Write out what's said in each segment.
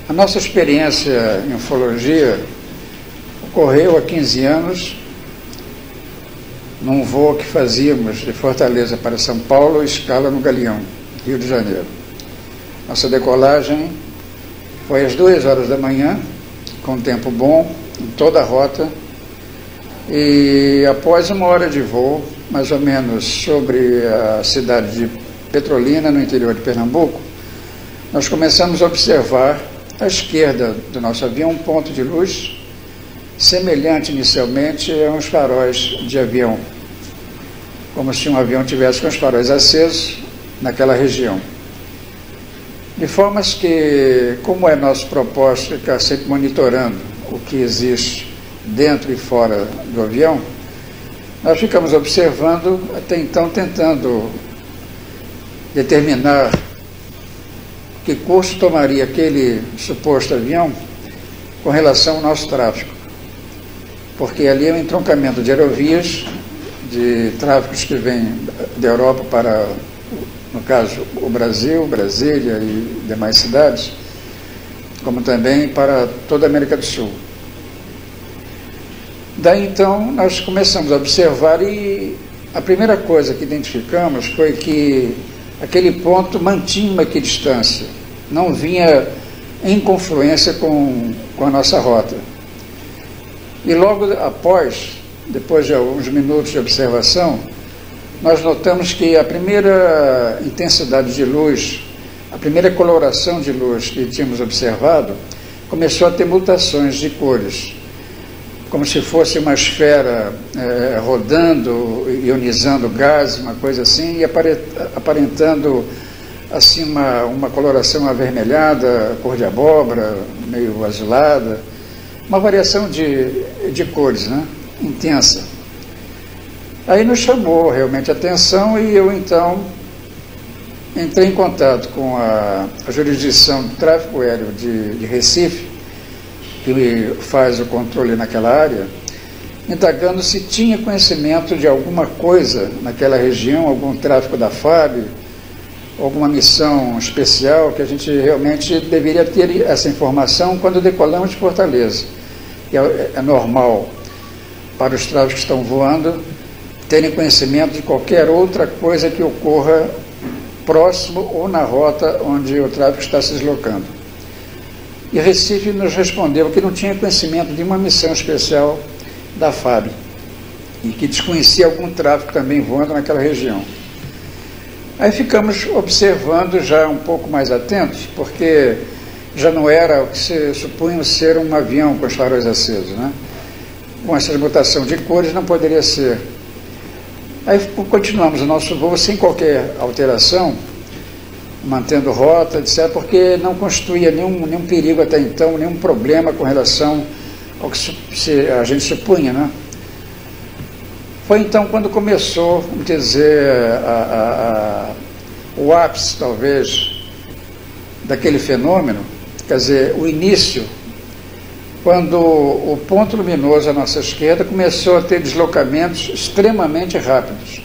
A nossa experiência em ufologia ocorreu há 15 anos, num voo que fazíamos de Fortaleza para São Paulo, escala no Galeão, Rio de Janeiro. Nossa decolagem foi às 2 horas da manhã, com tempo bom, em toda a rota, e após 1 hora de voo, mais ou menos sobre a cidade de Petrolina, no interior de Pernambuco, nós começamos a observar à esquerda do nosso avião um ponto de luz semelhante inicialmente a uns faróis de avião, como se um avião tivesse com os faróis acesos naquela região. De formas que, como é nosso propósito ficar sempre monitorando o que existe dentro e fora do avião, nós ficamos observando, até então tentando determinar que curso tomaria aquele suposto avião com relação ao nosso tráfego. Porque ali é um entroncamento de aerovias, de tráficos que vêm da Europa para, no caso, o Brasil, Brasília e demais cidades, como também para toda a América do Sul. Daí então nós começamos a observar e a primeira coisa que identificamos foi que aquele ponto mantinha uma equidistância, não vinha em confluência com a nossa rota. E logo após, depois de alguns minutos de observação, nós notamos que a primeira intensidade de luz, a primeira coloração de luz que tínhamos observado, começou a ter mutações de cores, como se fosse uma esfera rodando, ionizando gás, uma coisa assim, e aparentando assim uma coloração avermelhada, cor de abóbora, meio azulada, uma variação de cores, né? Intensa. Aí nos chamou realmente a atenção e eu então entrei em contato com a jurisdição do tráfego aéreo de Recife, que faz o controle naquela área, indagando se tinha conhecimento de alguma coisa naquela região, algum tráfico da FAB, alguma missão especial, que a gente realmente deveria ter essa informação quando decolamos de Fortaleza. E é normal para os tráficos que estão voando terem conhecimento de qualquer outra coisa que ocorra próximo ou na rota onde o tráfico está se deslocando. E Recife nos respondeu que não tinha conhecimento de uma missão especial da FAB e que desconhecia algum tráfico também voando naquela região. Aí ficamos observando já um pouco mais atentos, porque já não era o que se supunha ser um avião com os faróis acesos, né? Com essa mutação de cores não poderia ser. Aí continuamos o nosso voo sem qualquer alteração, mantendo rota, etc., porque não constituía nenhum perigo até então, nenhum problema com relação ao que a gente supunha, né? Foi então quando começou, quer dizer, o ápice, talvez, daquele fenômeno, quer dizer, o início, quando o ponto luminoso à nossa esquerda começou a ter deslocamentos extremamente rápidos.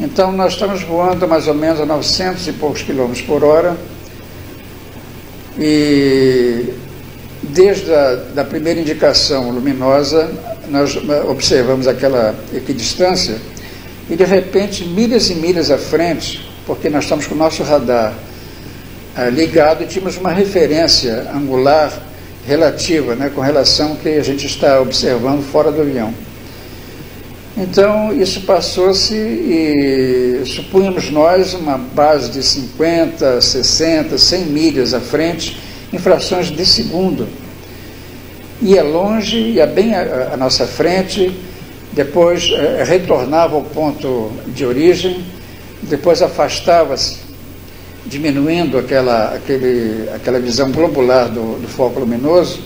Então, nós estamos voando mais ou menos a 900 e poucos quilômetros por hora e desde a primeira indicação luminosa, nós observamos aquela equidistância e, de repente, milhas e milhas à frente, porque nós estamos com o nosso radar ligado e tínhamos uma referência angular relativa, né, com relação ao que a gente está observando fora do avião. Então, isso passou-se e supunhamos nós uma base de 50, 60, 100 milhas à frente, em frações de segundo. Ia longe, ia bem à nossa frente, depois retornava ao ponto de origem, depois afastava-se, diminuindo aquela visão globular do foco luminoso,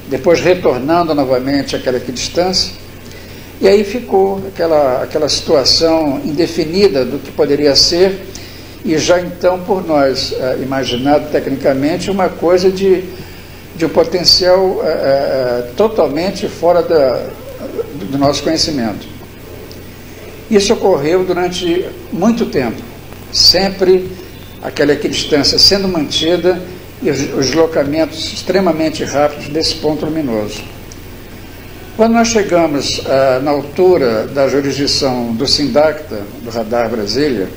depois retornando novamente àquela equidistância. E aí ficou aquela situação indefinida do que poderia ser, e já então por nós imaginado tecnicamente uma coisa de um potencial totalmente fora do nosso conhecimento. Isso ocorreu durante muito tempo, sempre aquela equidistância sendo mantida e os deslocamentos extremamente rápidos desse ponto luminoso. Quando nós chegamos na altura da jurisdição do SINDACTA, do Radar Brasília,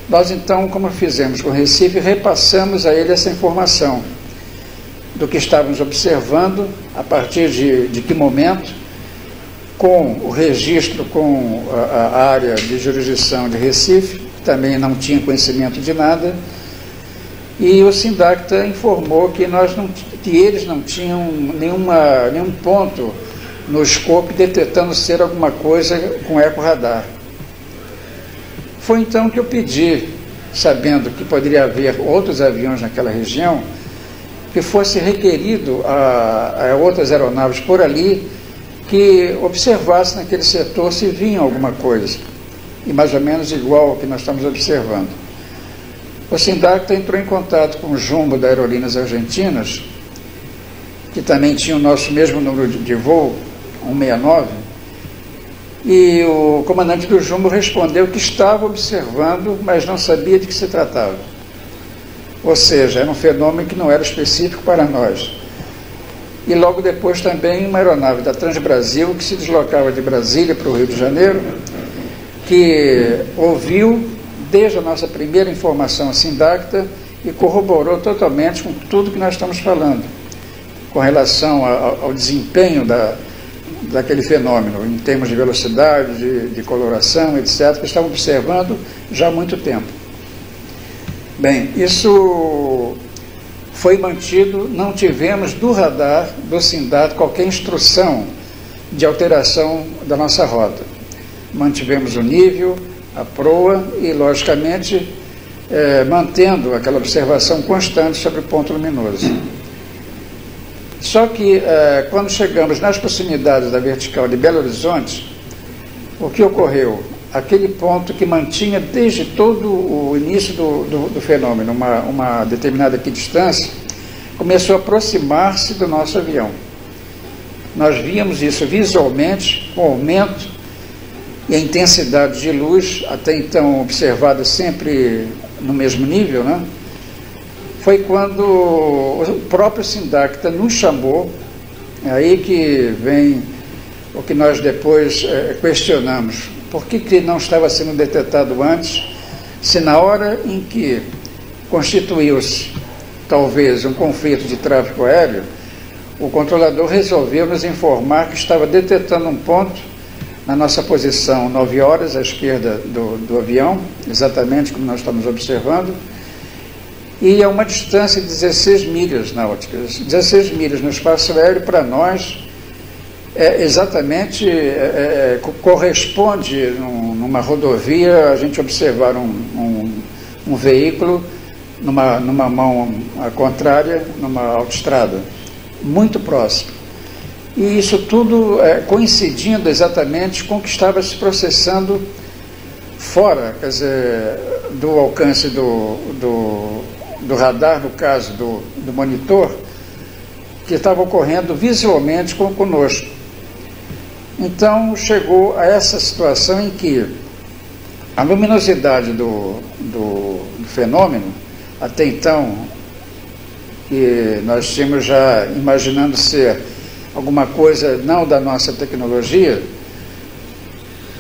nós então, como fizemos com o Recife, repassamos a ele essa informação do que estávamos observando, a partir de que momento, com o registro com a área de jurisdição de Recife, que também não tinha conhecimento de nada, e o SINDACTA informou que eles não tinham nenhum ponto no escopo detectando ser alguma coisa com eco-radar. Foi então que eu pedi, sabendo que poderia haver outros aviões naquela região, que fosse requerido a outras aeronaves por ali que observassem naquele setor se vinha alguma coisa, e mais ou menos igual ao que nós estamos observando. O SINDACTA entrou em contato com o Jumbo da Aerolíneas Argentinas, que também tinha o nosso mesmo número de voo, 169, e o comandante do Jumbo respondeu que estava observando, mas não sabia de que se tratava. Ou seja, era um fenômeno que não era específico para nós. E logo depois também uma aeronave da Transbrasil, que se deslocava de Brasília para o Rio de Janeiro, que ouviu desde a nossa primeira informação a SINDACTA e corroborou totalmente com tudo que nós estamos falando, com relação ao desempenho daquele fenômeno, em termos de velocidade, de coloração, etc., que estavam observando já há muito tempo. Bem, isso foi mantido, não tivemos do radar, do SINDACTA, qualquer instrução de alteração da nossa rota. Mantivemos o nível, a proa e, logicamente, mantendo aquela observação constante sobre o ponto luminoso. Só que, quando chegamos nas proximidades da vertical de Belo Horizonte, o que ocorreu? Aquele ponto que mantinha desde todo o início do fenômeno uma determinada distância, começou a aproximar-se do nosso avião. Nós víamos isso visualmente, com aumento e a intensidade de luz, até então observada sempre no mesmo nível, né? Foi quando o próprio SINDACTA nos chamou, aí que vem o que nós depois questionamos. Por que não estava sendo detectado antes, se na hora em que constituiu-se, talvez, um conflito de tráfego aéreo, o controlador resolveu nos informar que estava detectando um ponto na nossa posição 9 horas à esquerda do avião, exatamente como nós estamos observando, e a uma distância de 16 milhas náuticas. 16 milhas no espaço aéreo, para nós, exatamente corresponde, numa rodovia, a gente observar um veículo numa mão contrária, numa autoestrada, muito próximo. E isso tudo coincidindo exatamente com o que estava se processando fora, quer dizer, do alcance do radar, no caso do monitor, que estava ocorrendo visualmente conosco. Então chegou a essa situação em que a luminosidade do fenômeno, até então, que nós tínhamos já imaginando ser alguma coisa não da nossa tecnologia,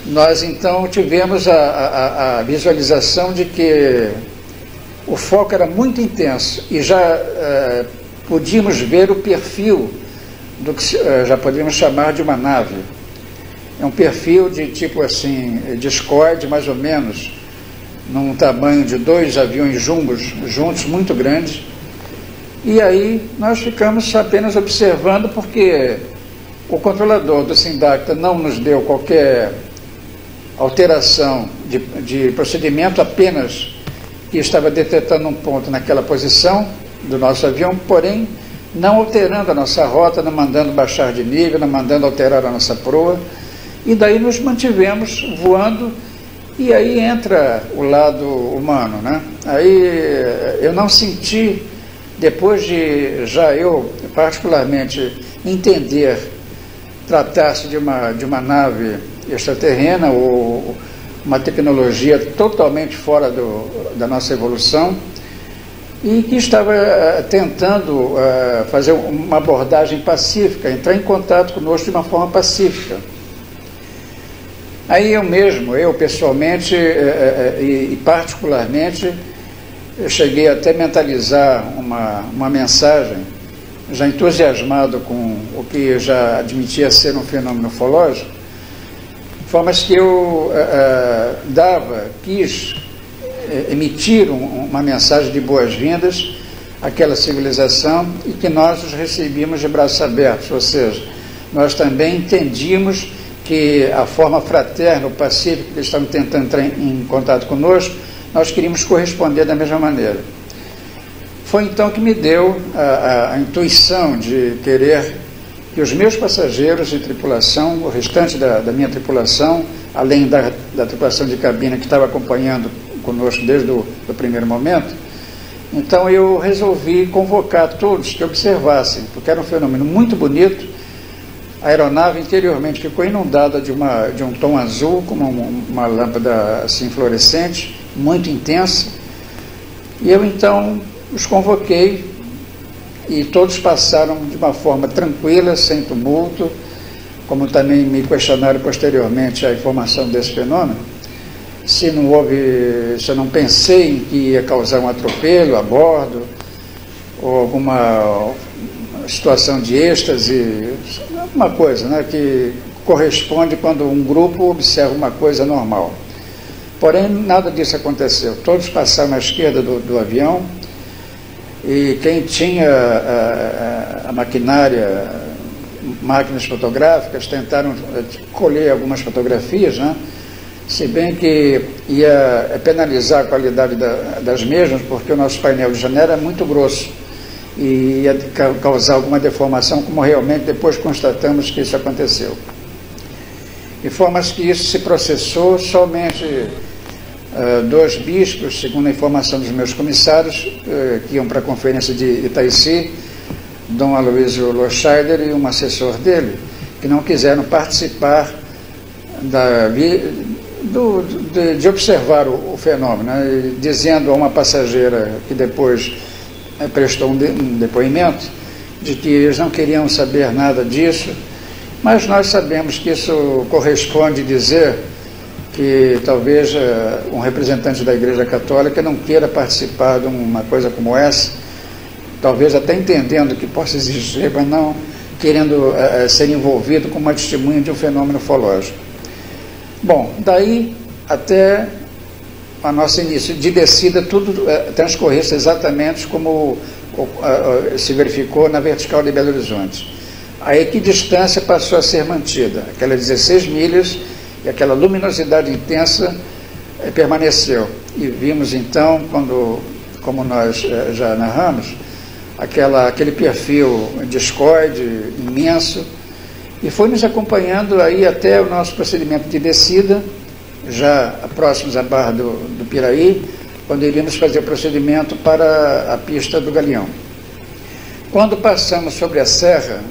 nós então tivemos a visualização de que o foco era muito intenso e já podíamos ver o perfil do que já podíamos chamar de uma nave. É um perfil de tipo assim, discoide, mais ou menos, num tamanho de 2 aviões jumbos juntos, muito grandes. E aí nós ficamos apenas observando, porque o controlador do SINDACTA não nos deu qualquer alteração de procedimento, apenas que estava detectando um ponto naquela posição do nosso avião, porém não alterando a nossa rota, não mandando baixar de nível, não mandando alterar a nossa proa, e daí nos mantivemos voando, e aí entra o lado humano, né? Aí eu não senti, depois de já eu particularmente entender tratar-se de uma nave extraterrena ou uma tecnologia totalmente fora da nossa evolução, e que estava tentando fazer uma abordagem pacífica, entrar em contato conosco de uma forma pacífica. Aí eu pessoalmente e particularmente, eu cheguei até a mentalizar uma mensagem, já entusiasmado com o que já admitia ser um fenômeno ufológico, formas que eu quis emitir uma mensagem de boas-vindas àquela civilização e que nós os recebíamos de braços abertos, ou seja, nós também entendíamos que a forma fraterna, pacífica que eles estavam tentando entrar em contato conosco, nós queríamos corresponder da mesma maneira. Foi então que me deu a intuição de querer que os meus passageiros de tripulação, o restante da minha tripulação, além da tripulação de cabine que estava acompanhando conosco desde o primeiro momento, então eu resolvi convocar todos que observassem, porque era um fenômeno muito bonito. A aeronave interiormente ficou inundada de um tom azul, como uma lâmpada assim fluorescente, muito intensa, e eu então os convoquei e todos passaram de uma forma tranquila, sem tumulto, como também me questionaram posteriormente a informação desse fenômeno, se eu não pensei que ia causar um atropelo a bordo, ou alguma situação de êxtase, uma coisa, né, que corresponde quando um grupo observa uma coisa normal. Porém, nada disso aconteceu. Todos passaram à esquerda do avião e quem tinha a maquinária, máquinas fotográficas, tentaram colher algumas fotografias, né? Se bem que ia penalizar a qualidade das mesmas, porque o nosso painel de janela é muito grosso e ia causar alguma deformação, como realmente depois constatamos que isso aconteceu. De formas que isso se processou, somente 2 bispos, segundo a informação dos meus comissários, que iam para a conferência de Itaici, Dom Aloysio Loscheider e um assessor dele, que não quiseram participar de observar o fenômeno, né, dizendo a uma passageira que depois prestou um depoimento de que eles não queriam saber nada disso, mas nós sabemos que isso corresponde dizer que talvez um representante da Igreja Católica não queira participar de uma coisa como essa, talvez até entendendo que possa exigir, mas não querendo ser envolvido com uma testemunha de um fenômeno ufológico. Bom, daí até a nosso início de descida, tudo transcorresse exatamente como se verificou na vertical de Belo Horizonte. A equidistância passou a ser mantida, aquelas 16 milhas e aquela luminosidade intensa permaneceu. E vimos então, como nós já narramos, aquele perfil discoide imenso, e foi nos acompanhando aí até o nosso procedimento de descida, já próximos à Barra do Piraí, quando iríamos fazer o procedimento para a pista do Galeão. Quando passamos sobre a serra,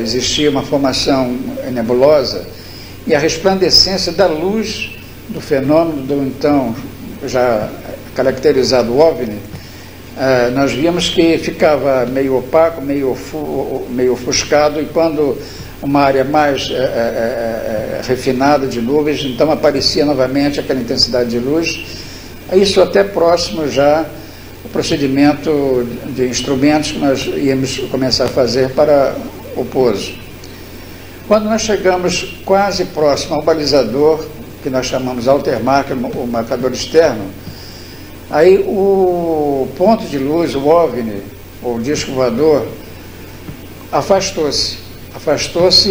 existia uma formação nebulosa e a resplandecência da luz do fenômeno do então já caracterizado OVNI, nós vimos que ficava meio opaco, meio ofuscado, e quando uma área mais refinada de nuvens, então aparecia novamente aquela intensidade de luz. Isso até próximo já o procedimento de instrumentos que nós íamos começar a fazer para o pouso. Quando nós chegamos quase próximo ao balizador, que nós chamamos Altermarker, o marcador externo, aí o ponto de luz, o OVNI, ou disco voador, afastou-se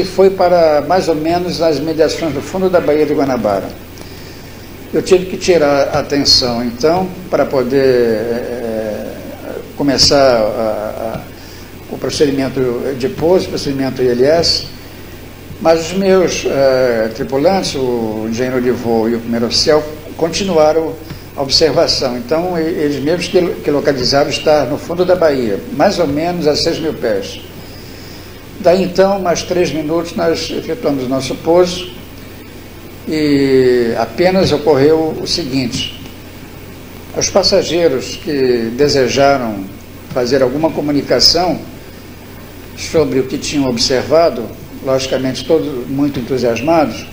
e foi para mais ou menos as mediações do fundo da Baía de Guanabara. Eu tive que tirar a atenção, então, para poder começar o procedimento de pouso, o procedimento ILS, mas os meus tripulantes, o engenheiro de voo e o primeiro oficial, continuaram a observação. Então, eles mesmos que localizaram estar no fundo da Baía, mais ou menos a 6.000 pés. Daí, então, mais 3 minutos, nós efetuamos o nosso pouso e apenas ocorreu o seguinte: Os passageiros que desejaram fazer alguma comunicação sobre o que tinham observado, logicamente todos muito entusiasmados,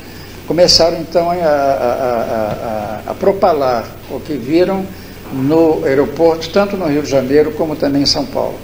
começaram então a propalar o que viram no aeroporto, tanto no Rio de Janeiro como também em São Paulo.